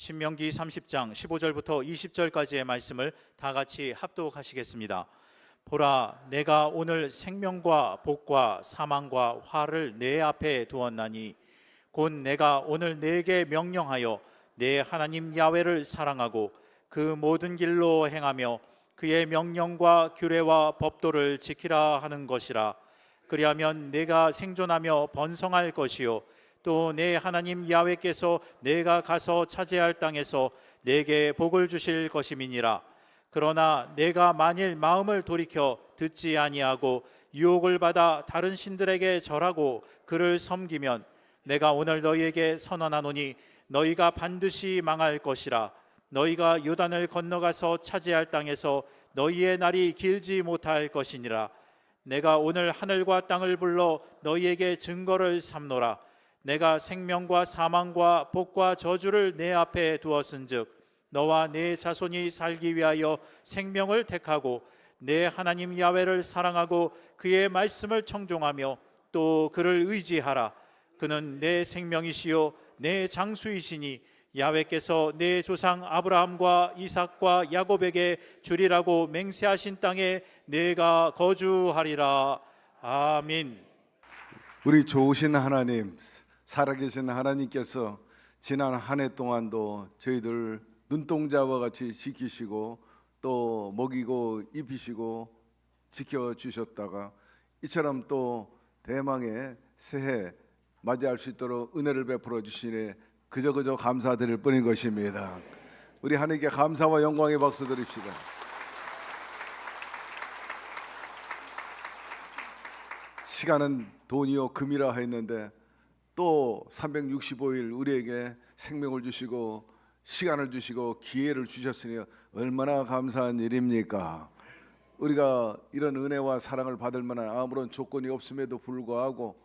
신명기 30장 15절부터 20절까지의 말씀을 다 같이 합독하시겠습니다. 보라, 내가 오늘 생명과 복과 사망과 화를 내 앞에 두었나니 곧 내가 오늘 네게 명령하여 내 하나님 야훼를 사랑하고 그 모든 길로 행하며 그의 명령과 규례와 법도를 지키라 하는 것이라. 그리하면 내가 생존하며 번성할 것이요 또 내 하나님 야훼께서 내가 가서 차지할 땅에서 내게 복을 주실 것임이니라. 그러나 내가 만일 마음을 돌이켜 듣지 아니하고 유혹을 받아 다른 신들에게 절하고 그를 섬기면 내가 오늘 너희에게 선언하노니 너희가 반드시 망할 것이라. 너희가 요단을 건너가서 차지할 땅에서 너희의 날이 길지 못할 것이니라. 내가 오늘 하늘과 땅을 불러 너희에게 증거를 삼노라. 내가 생명과 사망과 복과 저주를 내 앞에 두었은즉 너와 내 자손이 살기 위하여 생명을 택하고 내 하나님 야훼를 사랑하고 그의 말씀을 청종하며 또 그를 의지하라. 그는 내 생명이시요 내 장수이시니 야훼께서 내 조상 아브라함과 이삭과 야곱에게 주리라고 맹세하신 땅에 내가 거주하리라. 아멘. 우리 좋으신 하나님, 살아계신 하나님께서 지난 한 해 동안도 저희들 눈동자와 같이 지키시고 또 먹이고 입히시고 지켜주셨다가 이처럼 또 대망의 새해 맞이할 수 있도록 은혜를 베풀어 주시니 그저 감사드릴 뿐인 것입니다. 우리 하나님께 감사와 영광의 박수 드립시다. 시간은 돈이요 금이라 했는데 또 365일 우리에게 생명을 주시고 시간을 주시고 기회를 주셨으니 얼마나 감사한 일입니까? 우리가 이런 은혜와 사랑을 받을 만한 아무런 조건이 없음에도 불구하고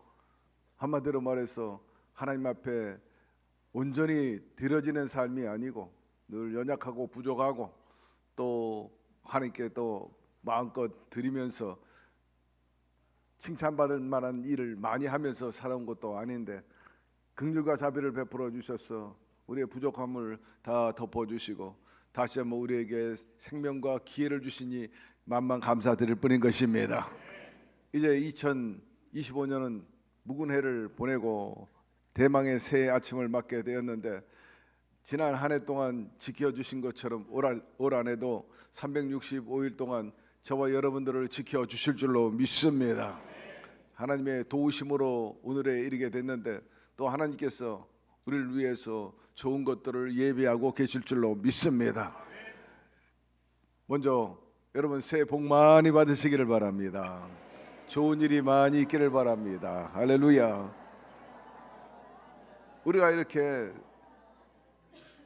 한마디로 말해서 하나님 앞에 온전히 드려지는 삶이 아니고 늘 연약하고 부족하고 또 하나님께 또 마음껏 드리면서 칭찬받을 만한 일을 많이 하면서 살아온 것도 아닌데 긍휼과 자비를 베풀어 주셔서 우리의 부족함을 다 덮어주시고 다시 한번 우리에게 생명과 기회를 주시니 만만 감사드릴 뿐인 것입니다. 이제 2025년은 묵은 해를 보내고 대망의 새해 아침을 맞게 되었는데 지난 한 해 동안 지켜주신 것처럼 올 한해도 365일 동안 저와 여러분들을 지켜주실 줄로 믿습니다. 하나님의 도우심으로 오늘에 이르게 됐는데 또 하나님께서 우리를 위해서 좋은 것들을 예비하고 계실 줄로 믿습니다. 먼저 여러분 새해 복 많이 받으시기를 바랍니다. 좋은 일이 많이 있기를 바랍니다. 할렐루야. 우리가 이렇게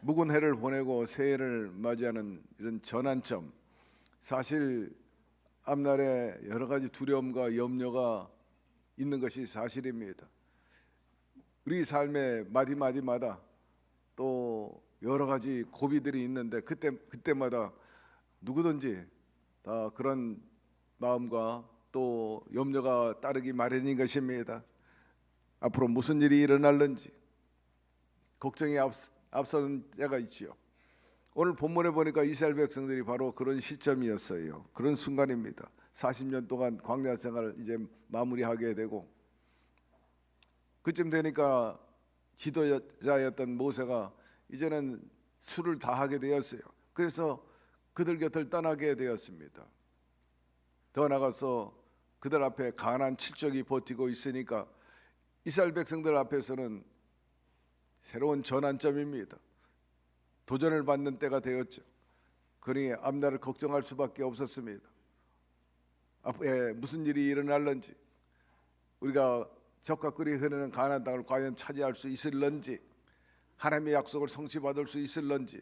묵은 해를 보내고 새해를 맞이하는 이런 전환점, 사실 앞날에 여러 가지 두려움과 염려가 있는 것이 사실입니다. 우리 삶의 마디마디마다 또 여러 가지 고비들이 있는데 그때마다 누구든지 다 그런 마음과 또 염려가 따르기 마련인 것입니다. 앞으로 무슨 일이 일어날는지 걱정이 앞서는 때가 있지요. 오늘 본문에 보니까 이스라엘 백성들이 바로 그런 시점이었어요. 그런 순간입니다. 40년 동안 광야 생활을 이제 마무리하게 되고 그쯤 되니까 지도자였던 모세가 이제는 수를 다하게 되었어요. 그래서 그들 곁을 떠나게 되었습니다. 더 나가서 그들 앞에 가나안 7적이 버티고 있으니까 이스라엘 백성들 앞에서는 새로운 전환점입니다. 도전을 받는 때가 되었죠. 그러니 앞날을 걱정할 수밖에 없었습니다. 앞에 무슨 일이 일어날는지, 우리가 적과 꿀이 흐르는 가나안 땅을 과연 차지할 수 있을런지, 하나님의 약속을 성취받을 수 있을런지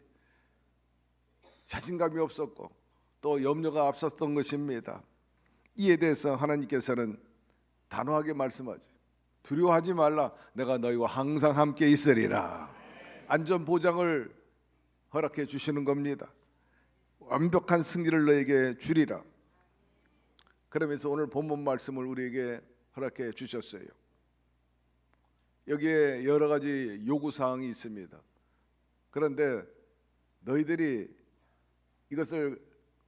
자신감이 없었고 또 염려가 앞섰던 것입니다. 이에 대해서 하나님께서는 단호하게 말씀하죠. 두려워하지 말라. 내가 너희와 항상 함께 있으리라. 안전 보장을 허락해 주시는 겁니다. 완벽한 승리를 너에게 주리라. 그러면서 오늘 본문 말씀을 우리에게 허락해 주셨어요. 여기에 여러 가지 요구사항이 있습니다. 그런데 너희들이 이것을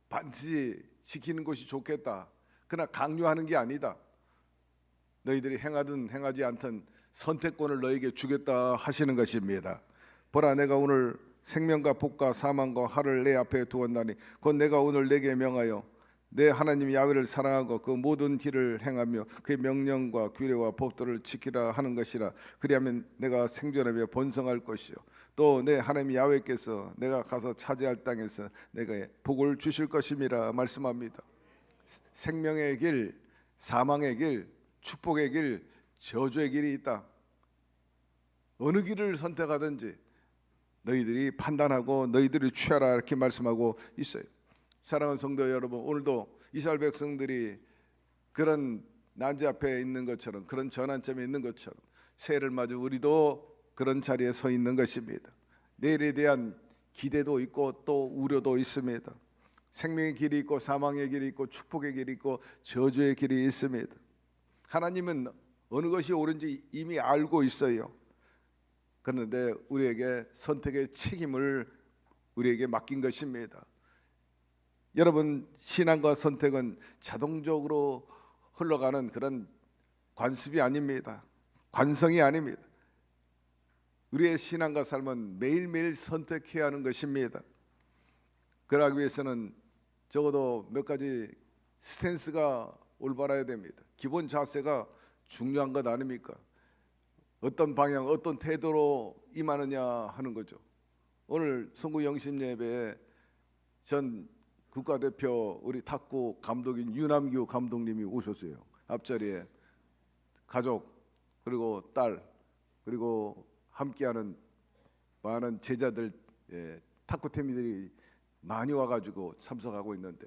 반드시 지키는 것이 좋겠다. 그러나 강요하는 게 아니다. 너희들이 행하든 행하지 않든 선택권을 너에게 주겠다 하시는 것입니다. 보라, 내가 오늘 생명과 복과 사망과 화를 내 앞에 두었나니 곧 내가 오늘 내게 명하여 내 하나님 야훼를 사랑하고 그 모든 길을 행하며 그의 명령과 규례와 법도를 지키라 하는 것이라. 그리하면 내가 생존하며 번성할 것이요 또 내 하나님 야훼께서 내가 가서 차지할 땅에서 내가 복을 주실 것임이라 말씀합니다. 생명의 길, 사망의 길, 축복의 길, 저주의 길이 있다. 어느 길을 선택하든지 너희들이 판단하고 너희들이 취하라 이렇게 말씀하고 있어요. 사랑하는 성도 여러분, 오늘도 이스라엘 백성들이 그런 난제 앞에 있는 것처럼, 그런 전환점에 있는 것처럼 새해를 맞아 우리도 그런 자리에 서 있는 것입니다. 내일에 대한 기대도 있고 또 우려도 있습니다. 생명의 길이 있고 사망의 길이 있고 축복의 길이 있고 저주의 길이 있습니다. 하나님은 어느 것이 옳은지 이미 알고 있어요. 그런데 우리에게 선택의 책임을 우리에게 맡긴 것입니다. 여러분, 신앙과 선택은 자동적으로 흘러가는 그런 관습이 아닙니다. 관성이 아닙니다. 우리의 신앙과 삶은 매일매일 선택해야 하는 것입니다. 그러기 위해서는 적어도 몇 가지 스탠스가 올바라야 됩니다. 기본 자세가 중요한 것 아닙니까? 어떤 방향, 어떤 태도로 임하느냐 하는 거죠. 오늘 송구 영심 예배에 전 국가대표 우리 탁구 감독인 유남규 감독님이 오셨어요. 앞자리에 가족 그리고 딸 그리고 함께하는 많은 제자들, 탁구팀들이 많이 와가지고 참석하고 있는데,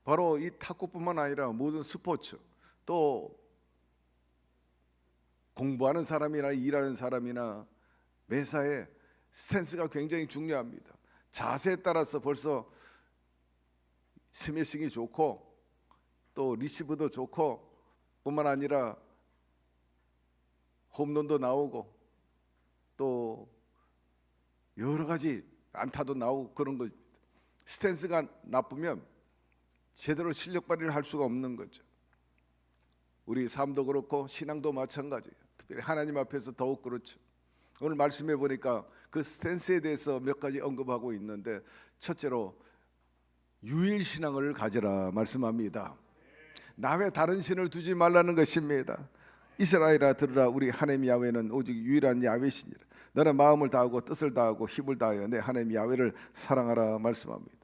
바로 이 탁구뿐만 아니라 모든 스포츠, 또 공부하는 사람이나 일하는 사람이나 매사에 스탠스가 굉장히 중요합니다. 자세에 따라서 벌써 스매싱이 좋고 또 리시브도 좋고 뿐만 아니라 홈런도 나오고 또 여러 가지 안타도 나오고 그런 거. 스탠스가 나쁘면 제대로 실력 발휘를 할 수가 없는 거죠. 우리 삶도 그렇고 신앙도 마찬가지예요. 특별히 하나님 앞에서 더욱 그렇죠. 오늘 말씀해 보니까 그 스탠스에 대해서 몇 가지 언급하고 있는데, 첫째로 유일신앙을 가지라 말씀합니다. 나 외 다른 신을 두지 말라는 것입니다. 이스라엘아 들으라, 우리 하나님 야훼는 오직 유일한 야훼시니라. 너는 마음을 다하고 뜻을 다하고 힘을 다하여 내 하나님 야훼를 사랑하라 말씀합니다.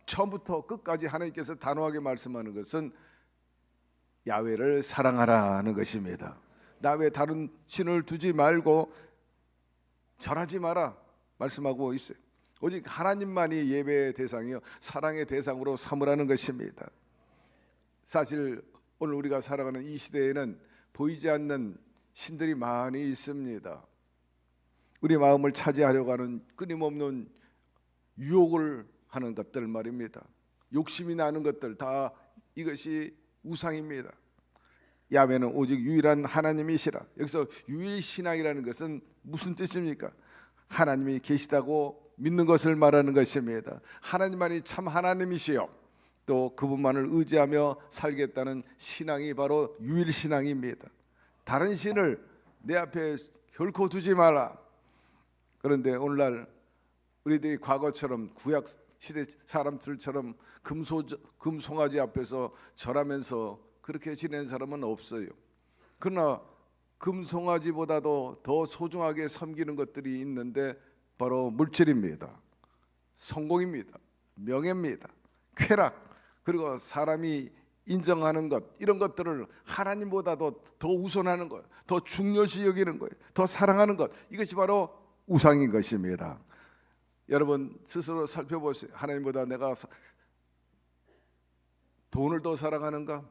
처음부터 끝까지 하나님께서 단호하게 말씀하는 것은 야훼를 사랑하라는 것입니다. 나 외 다른 신을 두지 말고 절하지 마라 말씀하고 있어요. 오직 하나님만이 예배의 대상이요 사랑의 대상으로 삼으라는 것입니다. 사실 오늘 우리가 살아가는 이 시대에는 보이지 않는 신들이 많이 있습니다. 우리 마음을 차지하려고 하는 끊임없는 유혹을 하는 것들 말입니다. 욕심이 나는 것들 다 이것이 우상입니다. 야훼는 오직 유일한 하나님이시라. 여기서 유일신앙이라는 것은 무슨 뜻입니까? 하나님이 계시다고 믿는 것을 말하는 것입니다. 하나님만이 참 하나님이시요 또 그분만을 의지하며 살겠다는 신앙이 바로 유일신앙입니다. 다른 신을 내 앞에 결코 두지 마라. 그런데 오늘날 우리들이 과거처럼 구약 시대 사람들처럼 금송아지 앞에서 절하면서 그렇게 지낸 사람은 없어요. 그러나 금송아지보다도 더 소중하게 섬기는 것들이 있는데 바로 물질입니다. 성공입니다. 명예입니다. 쾌락, 그리고 사람이 인정하는 것, 이런 것들을 하나님보다도 더 우선하는 것, 더 중요시 여기는 거예요. 더 사랑하는 것, 이것이 바로 우상인 것입니다. 여러분 스스로 살펴보세요. 하나님보다 내가 돈을 더 사랑하는가?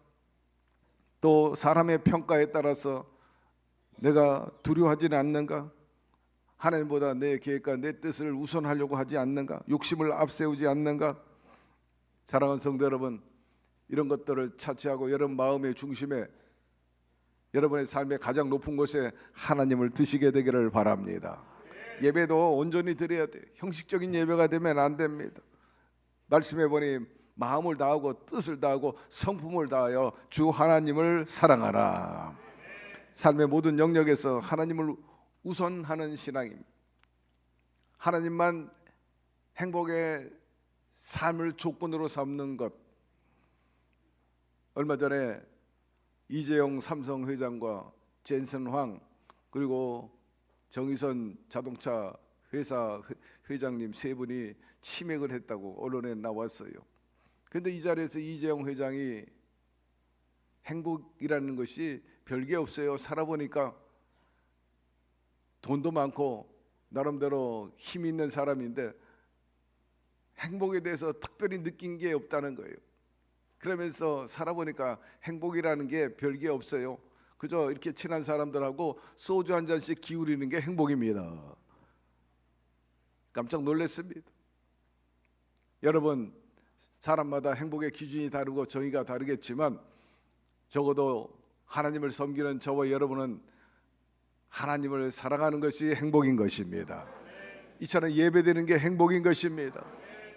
또 사람의 평가에 따라서 내가 두려워하지는 않는가? 하나님보다 내 계획과 내 뜻을 우선하려고 하지 않는가? 욕심을 앞세우지 않는가? 사랑하는 성도 여러분, 이런 것들을 차치하고 여러분 마음의 중심에, 여러분의 삶의 가장 높은 곳에 하나님을 두시게 되기를 바랍니다. 예배도 온전히 드려야 돼. 형식적인 예배가 되면 안 됩니다. 말씀해 보니 마음을 다하고 뜻을 다하고 성품을 다하여 주 하나님을 사랑하라. 삶의 모든 영역에서 하나님을 우선하는 신앙입니다. 하나님만 행복의 삶을 조건으로 삼는 것. 얼마 전에 이재용 삼성 회장과 젠슨 황 그리고 정의선 자동차 회사 회장님 세 분이 치맥을 했다고 언론에 나왔어요. 그런데 이 자리에서 이재용 회장이 행복이라는 것이 별게 없어요. 살아보니까 돈도 많고 나름대로 힘 있는 사람인데 행복에 대해서 특별히 느낀 게 없다는 거예요. 그러면서 살아보니까 행복이라는 게 별게 없어요. 그저 이렇게 친한 사람들하고 소주 한 잔씩 기울이는 게 행복입니다. 깜짝 놀랐습니다. 여러분, 사람마다 행복의 기준이 다르고 정의가 다르겠지만 적어도 하나님을 섬기는 저와 여러분은 하나님을 사랑하는 것이 행복인 것입니다. 이처럼 예배드리는 게 행복인 것입니다.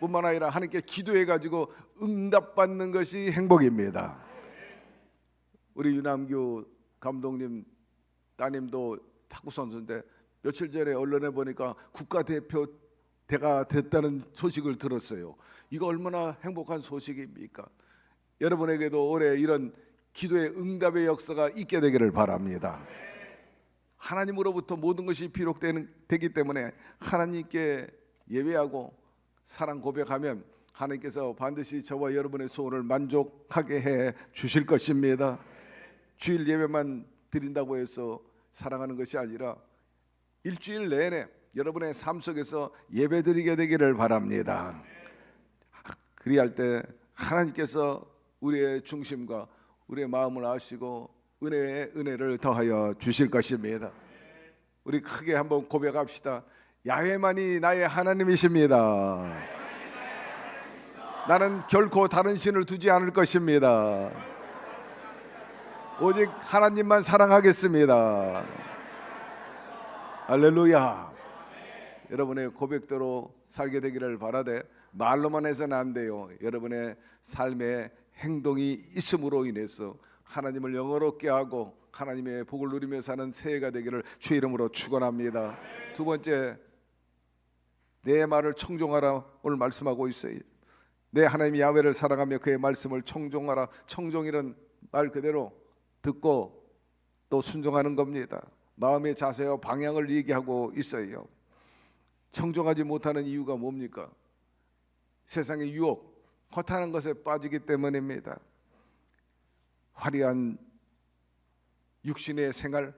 뿐만 아니라 하나님께 기도해가지고 응답받는 것이 행복입니다. 우리 유남규 감독님 따님도 탁구 선수인데 며칠 전에 언론에 보니까 국가대표대가 됐다는 소식을 들었어요. 이거 얼마나 행복한 소식입니까? 여러분에게도 올해 이런 기도의 응답의 역사가 있게 되기를 바랍니다. 하나님으로부터 모든 것이 비록되기 때문에 하나님께 예배하고 사랑 고백하면 하나님께서 반드시 저와 여러분의 소원을 만족하게 해 주실 것입니다. 주일 예배만 드린다고 해서 사랑하는 것이 아니라 일주일 내내 여러분의 삶 속에서 예배 드리게 되기를 바랍니다. 그리할 때 하나님께서 우리의 중심과 우리의 마음을 아시고 은혜의 은혜를 더하여 주실 것입니다. 우리 크게 한번 고백합시다. 야훼만이 나의 하나님이십니다. 나는 결코 다른 신을 두지 않을 것입니다. 오직 하나님만 사랑하겠습니다. 할렐루야. 여러분의 고백대로 살게 되기를 바라되 말로만 해서는 안 돼요. 여러분의 삶에 행동이 있음으로 인해서 하나님을 영어롭게 하고 하나님의 복을 누리며 사는 새해가 되기를 주의 이름으로 축원합니다. 두 번째, 내 말을 청종하라 오늘 말씀하고 있어요. 내 하나님 야훼를 사랑하며 그의 말씀을 청종하라. 청종이란 말 그대로 듣고 또 순종하는 겁니다. 마음의 자세와 방향을 얘기하고 있어요. 청종하지 못하는 이유가 뭡니까? 세상의 유혹, 허탄한 것에 빠지기 때문입니다. 화려한 육신의 생활,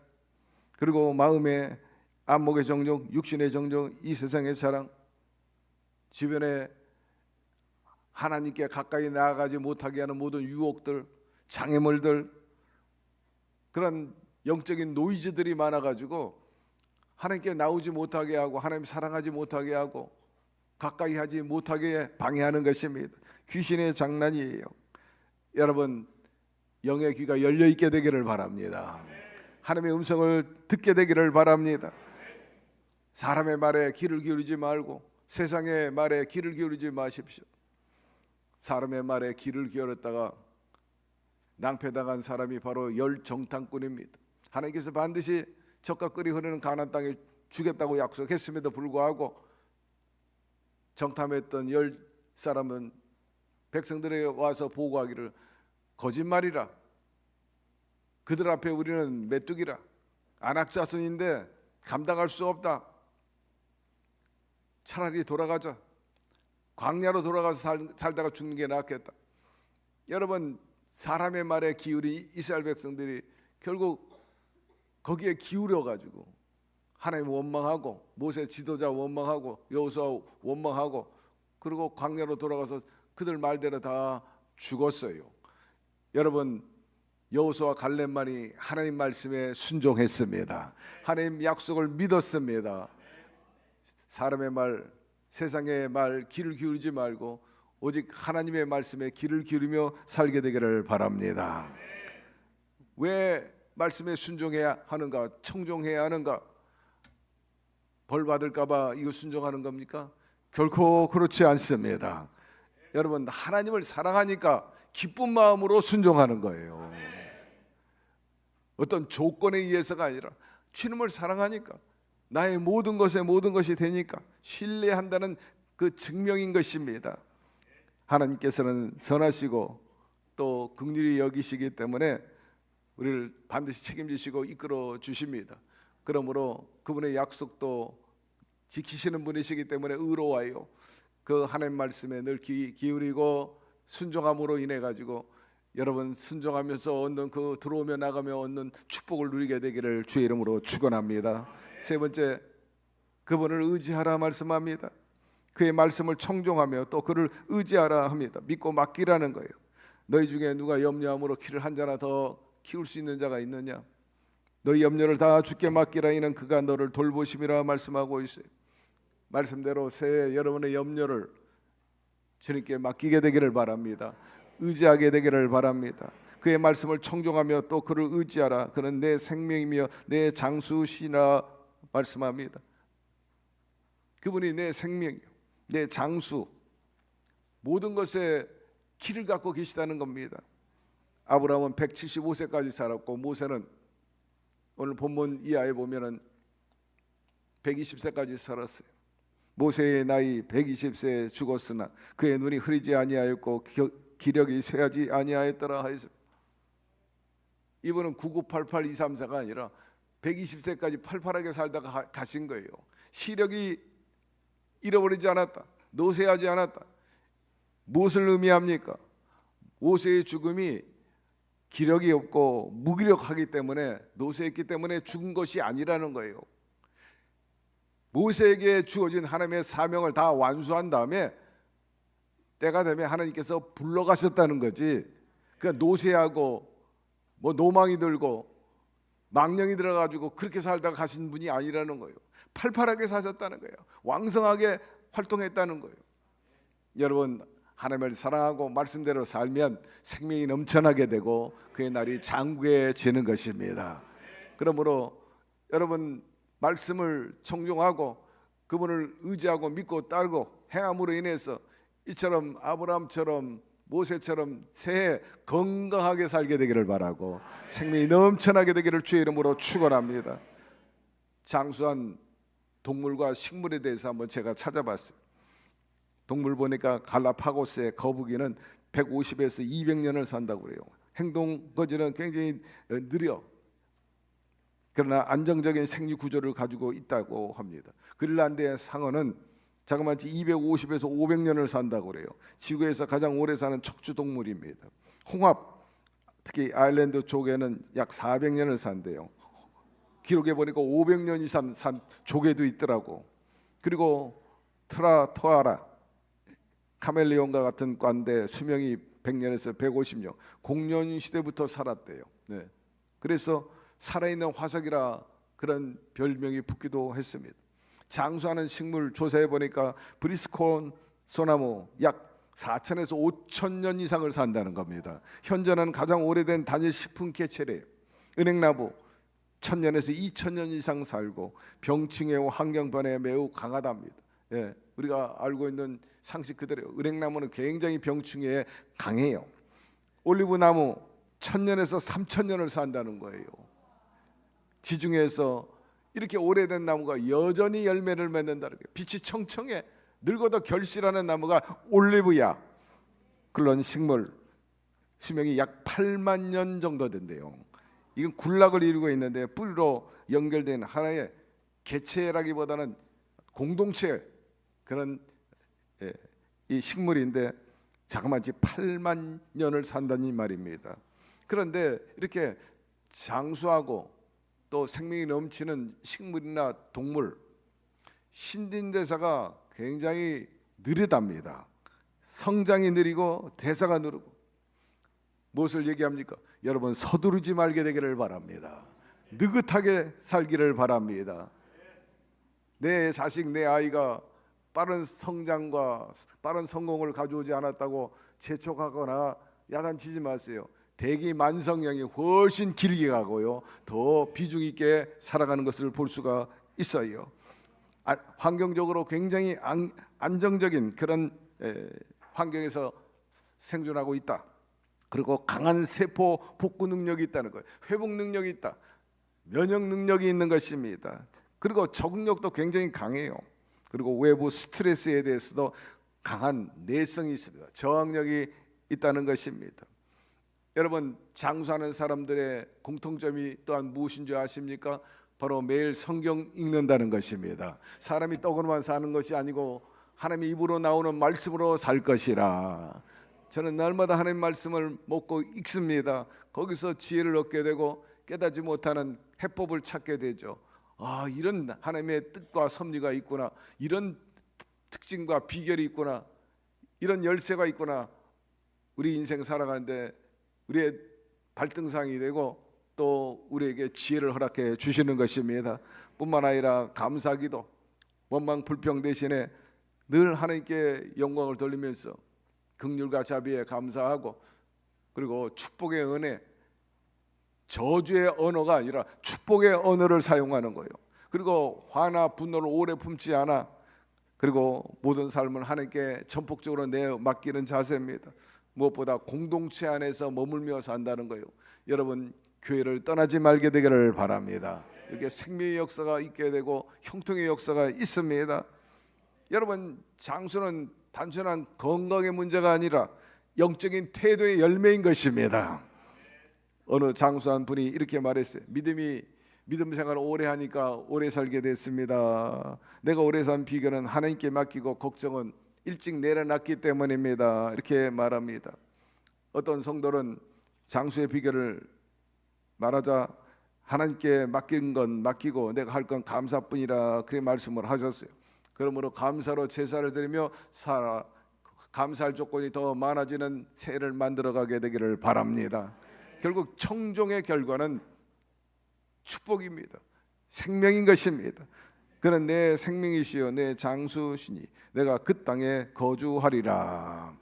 그리고 마음의 안목의 정욕, 육신의 정욕, 이 세상의 사랑, 주변에 하나님께 가까이 나아가지 못하게 하는 모든 유혹들, 장애물들, 그런 영적인 노이즈들이 많아가지고 하나님께 나오지 못하게 하고 하나님 사랑하지 못하게 하고 가까이 하지 못하게 방해하는 것입니다. 귀신의 장난이에요. 여러분, 영의 귀가 열려 있게 되기를 바랍니다. 하나님의 음성을 듣게 되기를 바랍니다. 사람의 말에 귀를 기울이지 말고 세상의 말에 귀를 기울이지 마십시오. 사람의 말에 귀를 기울였다가 낭패당한 사람이 바로 열정탐꾼입니다. 하나님께서 반드시 젖과 꿀이 흐르는 가나안 땅에 주겠다고 약속했음에도 불구하고 정탐했던 열 사람은 백성들에게 와서 보고하기를 거짓말이라, 그들 앞에 우리는 메뚜기라, 안악자손인데 감당할 수 없다, 차라리 돌아가자, 광야로 돌아가서 살다가 죽는 게 낫겠다. 여러분, 사람의 말에 기울인 이스라엘 백성들이 결국 거기에 기울여 가지고 하나님 원망하고 모세 지도자 원망하고 여호수아 원망하고 그리고 광야로 돌아가서 그들 말대로 다 죽었어요. 여러분, 여호수아 갈렙만이 하나님 말씀에 순종했습니다. 하나님 약속을 믿었습니다. 사람의 말, 세상의 말 귀를 기울이지 말고 오직 하나님의 말씀에 귀를 기울이며 살게 되기를 바랍니다. 왜 말씀에 순종해야 하는가, 청종해야 하는가? 벌 받을까봐 이거 순종하는 겁니까? 결코 그렇지 않습니다. 여러분, 하나님을 사랑하니까 기쁜 마음으로 순종하는 거예요. 어떤 조건에 의해서가 아니라 주님을 사랑하니까, 나의 모든 것에 모든 것이 되니까 신뢰한다는 그 증명인 것입니다. 하나님께서는 선하시고 또 긍휼히 여기시기 때문에 우리를 반드시 책임지시고 이끌어 주십니다. 그러므로 그분의 약속도 지키시는 분이시기 때문에 의로워요. 그 하나님 말씀에 늘 귀 기울이고 순종함으로 인해 가지고 여러분 순종하면서 얻는 그 들어오며 나가며 얻는 축복을 누리게 되기를 주의 이름으로 축원합니다. 세 번째, 그분을 의지하라 말씀합니다. 그의 말씀을 청종하며 또 그를 의지하라 합니다. 믿고 맡기라는 거예요. 너희 중에 누가 염려함으로 키를 한 자나 더 키울 수 있는 자가 있느냐? 너희 염려를 다 주께 맡기라. 이는 그가 너를 돌보심이라 말씀하고 있어요. 말씀대로 새해 여러분의 염려를 주님께 맡기게 되기를 바랍니다. 의지하게 되기를 바랍니다. 그의 말씀을 청종하며 또 그를 의지하라. 그는 내 생명이며 내 장수시라 말씀합니다. 그분이 내 생명이요, 내 장수, 모든 것에 키를 갖고 계시다는 겁니다. 아브라함은 175세까지 살았고 모세는 오늘 본문 이하에 보면은 120세까지 살았어요. 모세의 나이 120세에 죽었으나 그의 눈이 흐리지 아니하였고 기력이 쇠하지 아니하였더라 하였습니다. 이분은 9988-234가 아니라 120세까지 팔팔하게 살다가 가신 거예요. 시력이 잃어버리지 않았다, 노쇠하지 않았다. 무엇을 의미합니까? 모세의 죽음이 기력이 없고 무기력하기 때문에, 노쇠했기 때문에 죽은 것이 아니라는 거예요. 모세에게 주어진 하나님의 사명을 다 완수한 다음에 때가 되면 하나님께서 불러가셨다는 거지. 그러니까 노쇠하고 뭐 노망이 들고 망령이 들어가지고 그렇게 살다가 가신 분이 아니라는 거예요. 팔팔하게 사셨다는 거예요. 왕성하게 활동했다는 거예요. 여러분, 하나님을 사랑하고 말씀대로 살면 생명이 넘쳐나게 되고 그의 날이 장구해지는 것입니다. 그러므로 여러분, 말씀을 청종하고 그분을 의지하고 믿고 따르고 행함으로 인해서 이처럼 아브라함처럼 모세처럼 새해 건강하게 살게 되기를 바라고 생명이 넘쳐나게 되기를 주의 이름으로 축원합니다. 장수한 동물과 식물에 대해서 한번 제가 찾아봤어요. 동물 보니까 갈라파고스의 거북이는 150에서 200년을 산다고 그래요. 행동 거지는 굉장히 느려. 그러나 안정적인 생리 구조를 가지고 있다고 합니다. 그린란드의 상어는 자그마치 250에서 500년을 산다고 그래요. 지구에서 가장 오래 사는 척추 동물입니다. 홍합, 특히 아일랜드 쪽에는 약 400년을 산대요. 기록해 보니까 500년 이상 산 조개도 있더라고. 그리고 트라토아라, 카멜레온과 같은 과인데 수명이 100년에서 150년, 공년 시대부터 살았대요. 네. 그래서 살아있는 화석이라 그런 별명이 붙기도 했습니다. 장수하는 식물 조사해 보니까 브리스콘 소나무 약 4,000에서 5,000년 이상을 산다는 겁니다. 현존하는 가장 오래된 단일 식품 개체래요. 은행나무 1,000년에서 2,000년 이상 살고 병충해와 환경 변화에 매우 강하답니다. 예, 우리가 알고 있는 상식 그대로 은행나무는 굉장히 병충해에 강해요. 올리브나무 1,000년에서 3,000년을 산다는 거예요. 지중해에서 이렇게 오래된 나무가 여전히 열매를 맺는다는 거예요. 빛이 청청해 늙어도 결실하는 나무가 올리브야. 그런 식물 수명이 약 8만 년 정도 된대요. 이건 군락을 이루고 있는데 뿌리로 연결된 하나의 개체라기보다는 공동체 그런 이 식물인데 자그마치 8만 년을 산다는 말입니다. 그런데 이렇게 장수하고 또 생명이 넘치는 식물이나 동물, 신진대사가 굉장히 느리답니다. 성장이 느리고 대사가 느리고. 무엇을 얘기합니까? 여러분, 서두르지 말게 되기를 바랍니다. 느긋하게 살기를 바랍니다. 내 자식, 내 아이가 빠른 성장과 빠른 성공을 가져오지 않았다고 재촉하거나 야단치지 마세요. 대기만성형이 훨씬 길게 가고요, 더 비중 있게 살아가는 것을 볼 수가 있어요. 환경적으로 굉장히 안정적인 그런 환경에서 생존하고 있다. 그리고 강한 세포 복구 능력이 있다는 거예요. 회복 능력이 있다. 면역 능력이 있는 것입니다. 그리고 적응력도 굉장히 강해요. 그리고 외부 스트레스에 대해서도 강한 내성이 있습니다. 저항력이 있다는 것입니다. 여러분, 장수하는 사람들의 공통점이 또한 무엇인 줄 아십니까? 바로 매일 성경 읽는다는 것입니다. 사람이 떡으로만 사는 것이 아니고 하나님의 입으로 나오는 말씀으로 살 것이라. 저는 날마다 하나님 말씀을 먹고 읽습니다. 거기서 지혜를 얻게 되고 깨닫지 못하는 해법을 찾게 되죠. 이런 하나님의 뜻과 섭리가 있구나. 이런 특징과 비결이 있구나. 이런 열쇠가 있구나. 우리 인생 살아가는데 우리의 발등상이 되고 또 우리에게 지혜를 허락해 주시는 것입니다. 뿐만 아니라 감사기도, 원망 불평 대신에 늘 하나님께 영광을 돌리면서 긍휼과 자비에 감사하고, 그리고 축복의 은혜, 저주의 언어가 아니라 축복의 언어를 사용하는 거예요. 그리고 화나 분노를 오래 품지 않아. 그리고 모든 삶을 하나님께 전폭적으로 맡기는 자세입니다. 무엇보다 공동체 안에서 머물며 산다는 거예요. 여러분, 교회를 떠나지 말게 되기를 바랍니다. 이렇게 생명의 역사가 있게 되고 형통의 역사가 있습니다. 여러분, 장수는 단순한 건강의 문제가 아니라 영적인 태도의 열매인 것입니다. 어느 장수한 분이 이렇게 말했어요. 믿음 생활을 오래 하니까 오래 살게 됐습니다. 내가 오래 산 비결은 하나님께 맡기고 걱정은 일찍 내려놨기 때문입니다. 이렇게 말합니다. 어떤 성도는 장수의 비결을 말하자 하나님께 맡긴 건 맡기고 내가 할 건 감사뿐이라 그렇게 말씀을 하셨어요. 그러므로 감사로 제사를 드리며 감사할 조건이 더 많아지는 새해를 만들어가게 되기를 바랍니다. 결국 청종의 결과는 축복입니다. 생명인 것입니다. 그는 내 생명이시여 내 장수시니 내가 그 땅에 거주하리라.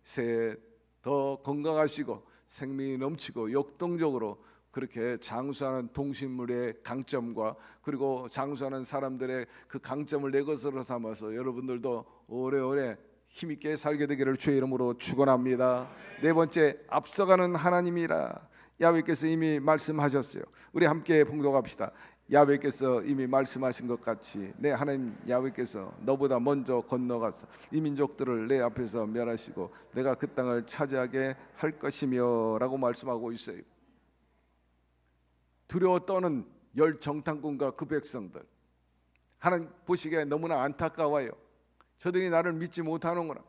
새해 더 건강하시고 생명이 넘치고 역동적으로 그렇게 장수하는 동식물의 강점과 그리고 장수하는 사람들의 그 강점을 내 것으로 삼아서 여러분들도 오래오래 힘있게 살게 되기를 주의 이름으로 축원합니다. 네 번째, 앞서가는 하나님이라. 야훼께서 이미 말씀하셨어요. 우리 함께 봉독합시다. 야훼께서 이미 말씀하신 것 같이 내 하나님 야훼께서 너보다 먼저 건너가서 이 민족들을 내 앞에서 멸하시고 내가 그 땅을 차지하게 할 것이며 라고 말씀하고 있어요. 두려워 떠는 열 정탐꾼과 그 백성들, 하나님 보시기에 너무나 안타까워요. 저들이 나를 믿지 못하는구나.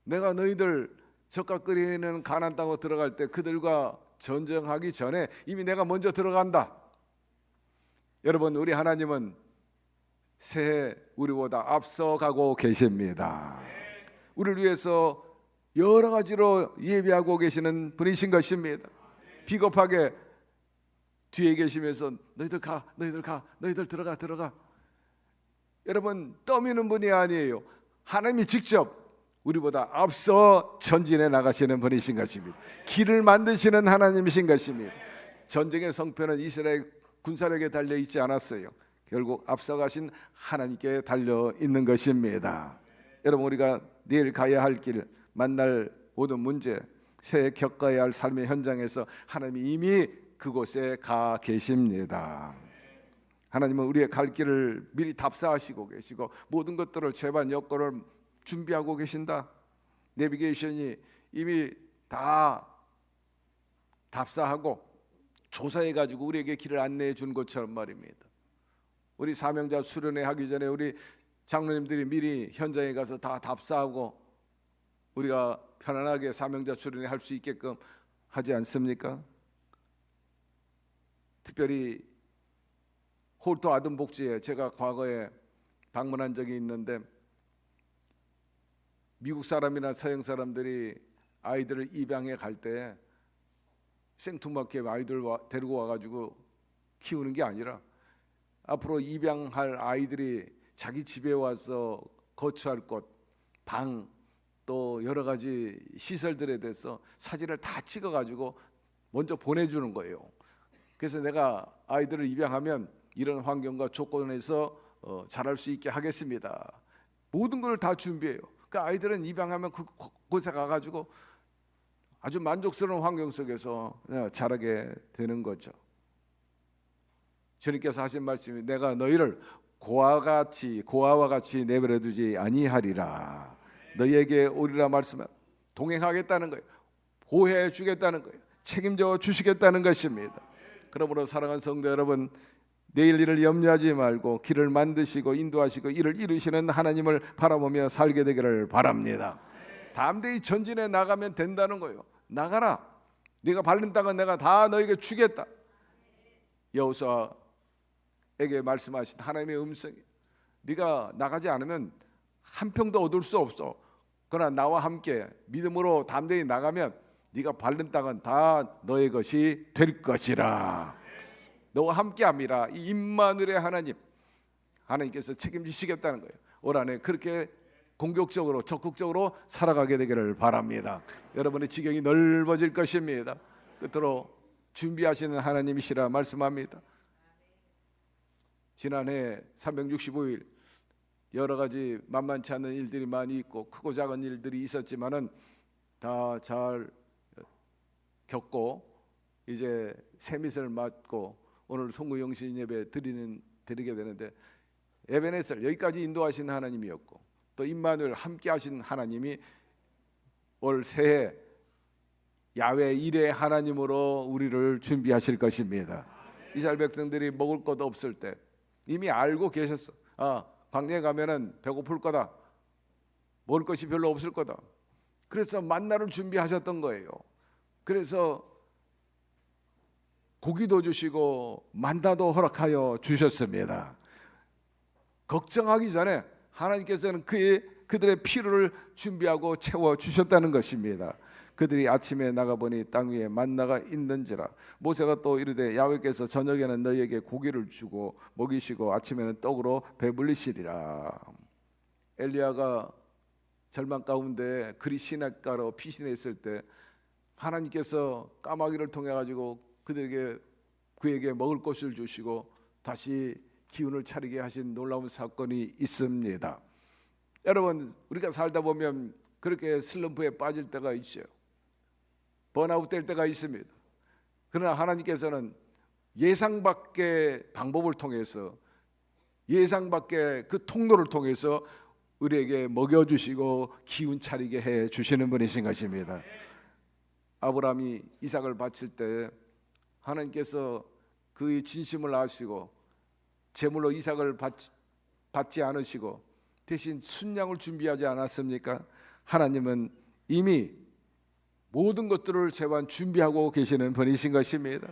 내가 너희들 젖과 끓이는 가나안 땅으로 들어갈 때 그들과 전쟁하기 전에 이미 내가 먼저 들어간다. 여러분, 우리 하나님은 새해 우리보다 앞서가고 계십니다. 우리를 위해서 여러 가지로 예비하고 계시는 분이신 것입니다. 비겁하게 뒤에 계시면서 너희들 가, 너희들 들어가. 여러분, 떠미는 분이 아니에요. 하나님이 직접 우리보다 앞서 전진해 나가시는 분이신 것입니다. 길을 만드시는 하나님이신 것입니다. 전쟁의 성패는 이스라엘 군사력에 달려 있지 않았어요. 결국 앞서가신 하나님께 달려 있는 것입니다. 여러분, 우리가 내일 가야 할 길, 만날 모든 문제, 새해 겪어야 할 삶의 현장에서 하나님이 이미 그곳에 가 계십니다. 하나님은 우리의 갈 길을 미리 답사하시고 계시고 모든 것들을 재반 여건을 준비하고 계신다. 내비게이션이 이미 다 답사하고 조사해가지고 우리에게 길을 안내해 준 것처럼 말입니다. 우리 사명자 수련회 하기 전에 우리 장로님들이 미리 현장에 가서 다 답사하고 우리가 편안하게 사명자 수련회 할 수 있게끔 하지 않습니까? 특별히 홀토 아동복지에 제가 과거에 방문한 적이 있는데 미국 사람이나 서양 사람들이 아이들을 입양해 갈 때 생뚱맞게 아이들 데리고 와가지고 키우는 게 아니라 앞으로 입양할 아이들이 자기 집에 와서 거처할 곳, 방, 또 여러 가지 시설들에 대해서 사진을 다 찍어가지고 먼저 보내주는 거예요. 그래서 내가 아이들을 입양하면 이런 환경과 조건에서 잘할 수 있게 하겠습니다. 모든 걸 다 준비해요. 그 아이들은 입양하면 그곳에 가가지고 아주 만족스러운 환경 속에서 자라게 되는 거죠. 주님께서 하신 말씀이 내가 너희를 고아와 같이 내버려 두지 아니하리라. 너희에게 오리라 말씀은 동행하겠다는 거예요. 보호해 주겠다는 거예요. 책임져 주시겠다는 것입니다. 그러므로 사랑하는 성도 여러분, 내일 일을 염려하지 말고 길을 만드시고 인도하시고 이를 이루시는 하나님을 바라보며 살게 되기를 바랍니다. 담대히 전진해 나가면 된다는 거예요. 나가라. 네가 밟는 땅은 내가 다 너에게 주겠다. 여호수아에게 말씀하신 하나님의 음성이 네가 나가지 않으면 한 평도 얻을 수 없어. 그러나 나와 함께 믿음으로 담대히 나가면 네가 밟는 땅은 다 너의 것이 될 것이라. 너와 함께함이라. 이 임마누엘의 하나님께서 책임지시겠다는 거예요. 올 한해 그렇게 공격적으로 적극적으로 살아가게 되기를 바랍니다. 여러분의 지경이 넓어질 것입니다. 끝으로 준비하시는 하나님이시라 말씀합니다. 지난해 365일 여러 가지 만만치 않은 일들이 많이 있고 크고 작은 일들이 있었지만은 다 잘 겪고 이제 새밋을 맞고 오늘 송구영신 예배 드리게 되는데, 에베네셀 여기까지 인도하신 하나님이었고 또 임마누엘 함께 하신 하나님이 올 새해 야훼 일의 하나님으로 우리를 준비하실 것입니다. 이스라엘 백성들이 먹을 것 없을 때 이미 알고 계셨어. 광야에 가면은 배고플 거다. 먹을 것이 별로 없을 거다. 그래서 만나를 준비하셨던 거예요. 그래서 고기도 주시고 만나도 허락하여 주셨습니다. 걱정하기 전에 하나님께서는 그들의 필요를 준비하고 채워 주셨다는 것입니다. 그들이 아침에 나가보니 땅 위에 만나가 있는지라. 모세가 또 이르되 야훼께서 저녁에는 너희에게 고기를 주고 먹이시고 아침에는 떡으로 배불리시리라. 엘리야가 절망 가운데 그리 시냇가로 피신했을 때 하나님께서 까마귀를 통해 가지고 그에게 먹을 것을 주시고 다시 기운을 차리게 하신 놀라운 사건이 있습니다. 여러분, 우리가 살다 보면 그렇게 슬럼프에 빠질 때가 있어요. 번아웃 될 때가 있습니다. 그러나 하나님께서는 예상 밖의 방법을 통해서, 예상 밖의 그 통로를 통해서 우리에게 먹여주시고 기운 차리게 해 주시는 분이신 것입니다. 아브라함이 이삭을 바칠 때 하나님께서 그의 진심을 아시고 제물로 이삭을 받지 않으시고 대신 순양을 준비하지 않았습니까? 하나님은 이미 모든 것들을 재반 준비하고 계시는 분이신 것입니다.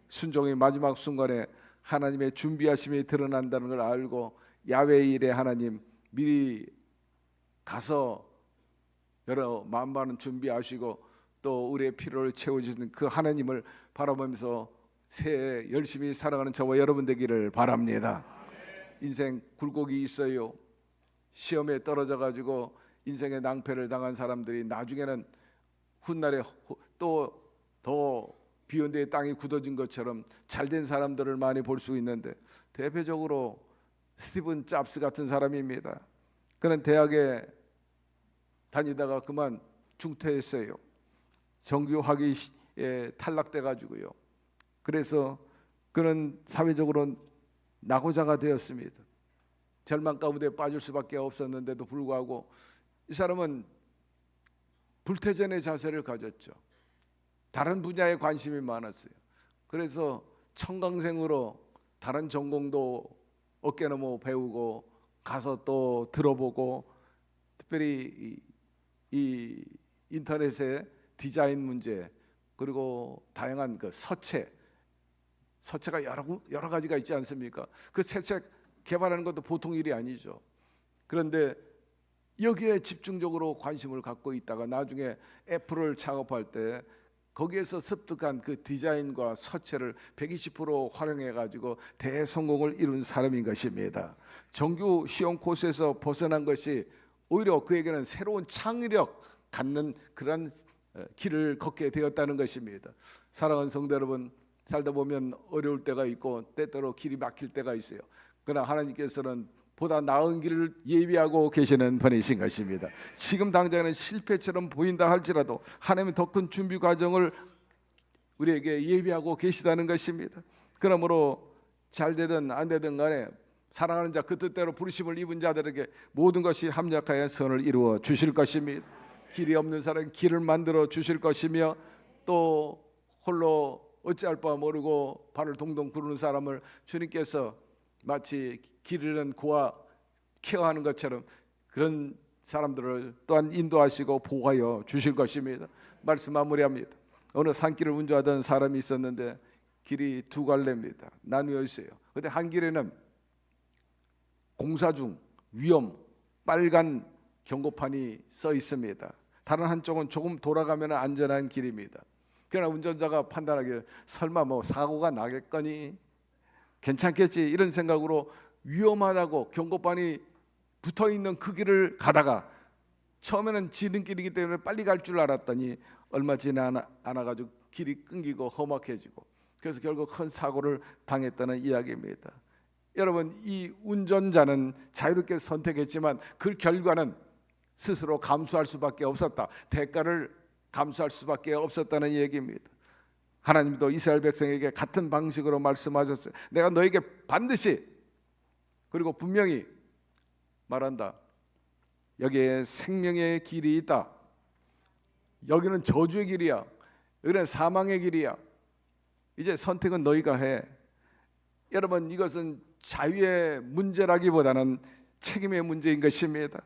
순종의 마지막 순간에 하나님의 준비하심이 드러난다는 걸 알고 야훼 일의 하나님 미리 가서 여러 만반은 준비하시고 또 우리의 필요를 채워주시는 그 하나님을 바라보면서 새해 열심히 살아가는 저와 여러분 되기를 바랍니다. 인생 굴곡이 있어요. 시험에 떨어져 가지고 인생의 낭패를 당한 사람들이 나중에는 훗날에 또 더 비온 데에 땅이 굳어진 것처럼 잘된 사람들을 많이 볼 수 있는데, 대표적으로 스티븐 잡스 같은 사람입니다. 그는 대학에 다니다가 그만 중퇴했어요. 정규학위에 탈락돼 가지고요. 그래서 그는 사회적으로 낙오자가 되었습니다. 절망 가운데 빠질 수밖에 없었는데도 불구하고 이 사람은 불태전의 자세를 가졌죠. 다른 분야에 관심이 많았어요. 그래서 청강생으로 다른 전공도 어깨너머 배우고 가서 또 들어보고, 특별히 이 인터넷의 디자인 문제 그리고 다양한 그 서체가 여러 가지가 있지 않습니까? 그 서체 개발하는 것도 보통 일이 아니죠. 그런데 여기에 집중적으로 관심을 갖고 있다가 나중에 애플을 창업할 때 거기에서 습득한 그 디자인과 서체를 120% 활용해 가지고 대성공을 이룬 사람인 것입니다. 정규 시험 코스에서 벗어난 것이 오히려 그에게는 새로운 창의력 갖는 그런 길을 걷게 되었다는 것입니다. 사랑하는 성도 여러분, 살다 보면 어려울 때가 있고 때때로 길이 막힐 때가 있어요. 그러나 하나님께서는 보다 나은 길을 예비하고 계시는 분이신 것입니다. 지금 당장은 실패처럼 보인다 할지라도 하나님은 더 큰 준비 과정을 우리에게 예비하고 계시다는 것입니다. 그러므로 잘 되든 안 되든 간에 사랑하는 자 그 뜻대로 부르심을 입은 자들에게 모든 것이 합력하여 선을 이루어 주실 것입니다. 길이 없는 사람은 길을 만들어 주실 것이며, 또 홀로 어찌할 바 모르고 발을 동동 구르는 사람을 주님께서 마치 길 잃은 고아 케어하는 것처럼 그런 사람들을 또한 인도하시고 보호하여 주실 것입니다. 말씀 마무리합니다. 어느 산길을 운전하던 사람이 있었는데 길이 두 갈래입니다. 나누어 있어요. 그런데 한 길에는 공사 중 위험 빨간 경고판이 써 있습니다. 다른 한쪽은 조금 돌아가면 안전한 길입니다. 그러나 운전자가 판단하기를 설마 뭐 사고가 나겠거니, 괜찮겠지, 이런 생각으로 위험하다고 경고판이 붙어있는 그 길을 가다가 처음에는 지름길이기 때문에 빨리 갈 줄 알았더니 얼마 지나 않아가지고 길이 끊기고 험악해지고, 그래서 결국 큰 사고를 당했다는 이야기입니다. 여러분, 이 운전자는 자유롭게 선택했지만 그 결과는 스스로 감수할 수밖에 없었다. 대가를 감수할 수밖에 없었다는 얘기입니다. 하나님도 이스라엘 백성에게 같은 방식으로 말씀하셨어요. 내가 너에게 반드시, 그리고 분명히 말한다. 여기에 생명의 길이 있다. 여기는 저주의 길이야. 여기는 사망의 길이야. 이제 선택은 너희가 해. 여러분, 이것은 자유의 문제라기보다는 책임의 문제인 것입니다.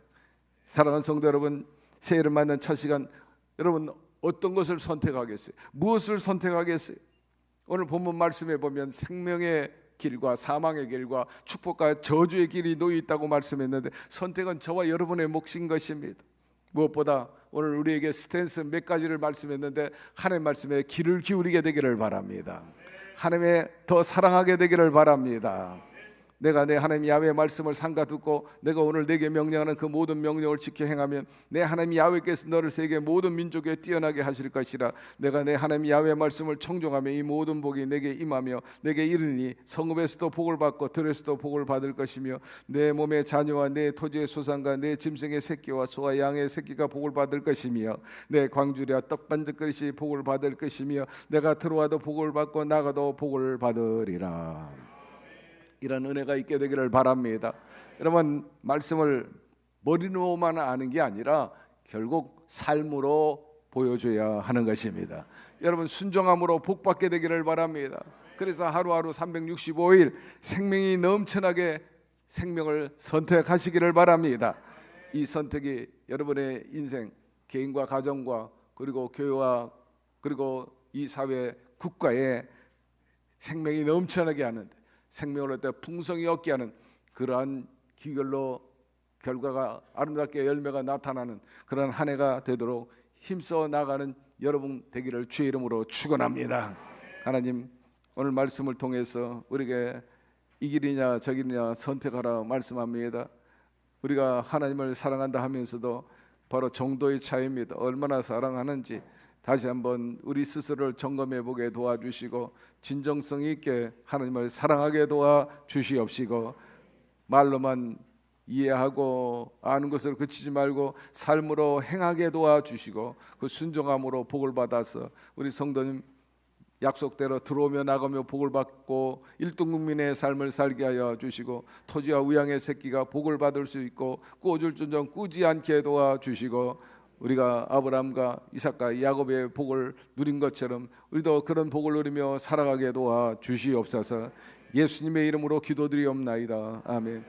사랑하는 성도 여러분, 새해를 맞는 첫 시간, 여러분 어떤 것을 선택하겠어요? 무엇을 선택하겠어요? 오늘 본문 말씀에 보면 생명의 길과 사망의 길과 축복과 저주의 길이 놓여 있다고 말씀했는데, 선택은 저와 여러분의 몫인 것입니다. 무엇보다 오늘 우리에게 스탠스 몇 가지를 말씀했는데, 하나님의 말씀에 귀를 기울이게 되기를 바랍니다. 하나님의 더 사랑하게 되기를 바랍니다. 내가 내 하나님 야훼의 말씀을 삼가 듣고 내가 오늘 내게 명령하는 그 모든 명령을 지켜 행하면 내 하나님 야훼께서 너를 세계 모든 민족에 뛰어나게 하실 것이라. 내가 내 하나님 야훼의 말씀을 청종하며 이 모든 복이 내게 임하며 내게 이르니 성읍에서도 복을 받고 들에서도 복을 받을 것이며 내 몸의 자녀와 내 토지의 소산과 내 짐승의 새끼와 소와 양의 새끼가 복을 받을 것이며 내 광주리와 떡반죽 그릇이 복을 받을 것이며 내가 들어와도 복을 받고 나가도 복을 받으리라. 이런 은혜가 있게 되기를 바랍니다. 여러분, 말씀을 머리로만 아는 게 아니라 결국 삶으로 보여줘야 하는 것입니다. 여러분, 순종함으로 복받게 되기를 바랍니다. 그래서 하루하루 365일 생명이 넘쳐나게 생명을 선택하시기를 바랍니다. 이 선택이 여러분의 인생, 개인과 가정과 그리고 교회와 그리고 이 사회, 국가에 생명이 넘쳐나게 하는, 생명을 얻되 풍성이 얻게 하는 그러한 기결로 결과가 아름답게 열매가 나타나는 그런 한 해가 되도록 힘써 나가는 여러분 되기를 주의 이름으로 축원합니다. 하나님, 오늘 말씀을 통해서 우리에게 이 길이냐 저 길이냐 선택하라 말씀합니다. 우리가 하나님을 사랑한다 하면서도 바로 정도의 차이입니다. 얼마나 사랑하는지 다시 한번 우리 스스로를 점검해 보게 도와주시고 진정성 있게 하나님을 사랑하게 도와주시옵시고, 말로만 이해하고 아는 것으로 그치지 말고 삶으로 행하게 도와주시고 그 순종함으로 복을 받아서 우리 성도님 약속대로 들어오며 나가며 복을 받고 1등 국민의 삶을 살게 하여 주시고 토지와 우양의 새끼가 복을 받을 수 있고 꾸어줄진정 꾸지 않게 도와주시고 우리가 아브라함과 이삭과 야곱의 복을 누린 것처럼 우리도 그런 복을 누리며 살아가게 도와주시옵소서. 예수님의 이름으로 기도드리옵나이다. 아멘.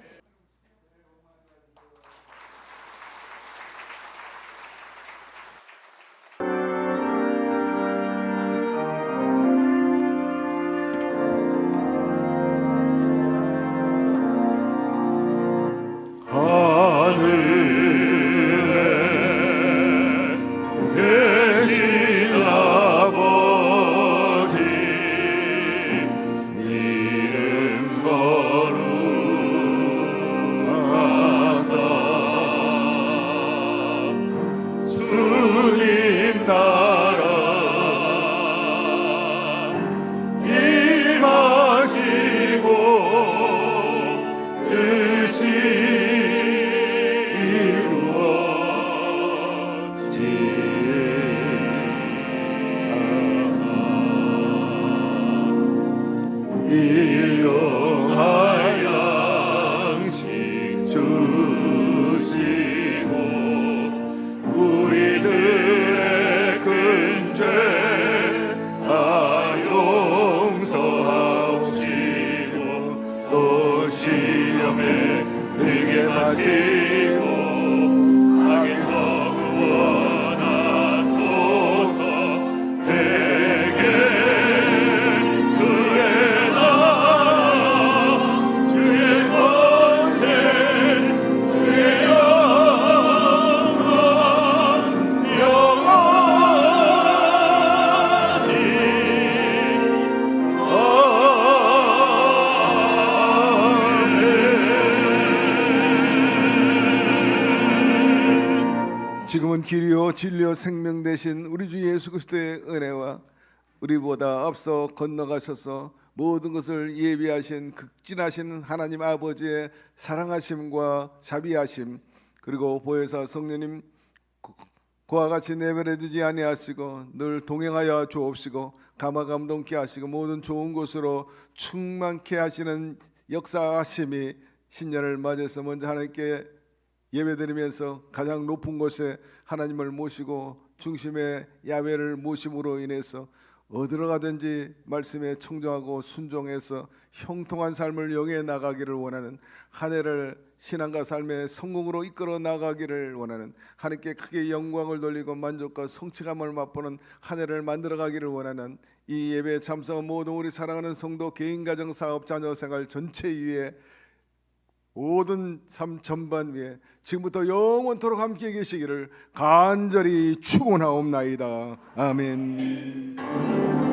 지금은 길이요 진리요 생명 되신 우리 주 예수 그리스도의 은혜와 우리보다 앞서 건너가셔서 모든 것을 예비하신 극진하신 하나님 아버지의 사랑하심과 자비하심, 그리고 보혜사 성령님 그와 같이 내버려 두지 아니하시고 늘 동행하여 주옵시고 감화감동케 하시고 모든 좋은 곳으로 충만케 하시는 역사하심이 신년을 맞이해서 먼저 하나님께 예배드리면서 가장 높은 곳에 하나님을 모시고 중심의 야훼를 모심으로 인해서 어디로 가든지 말씀에 청정하고 순종해서 형통한 삶을 영위해 나가기를 원하는, 한 해를 신앙과 삶의 성공으로 이끌어 나가기를 원하는, 하나님께 크게 영광을 돌리고 만족과 성취감을 맛보는 한 해를 만들어 가기를 원하는 이 예배에 참석한 모든 우리 사랑하는 성도, 개인, 가정, 사업, 자녀 생활 전체 위에, 모든 삶 전반 위에 지금부터 영원토록 함께 계시기를 간절히 축원하옵나이다. 아멘.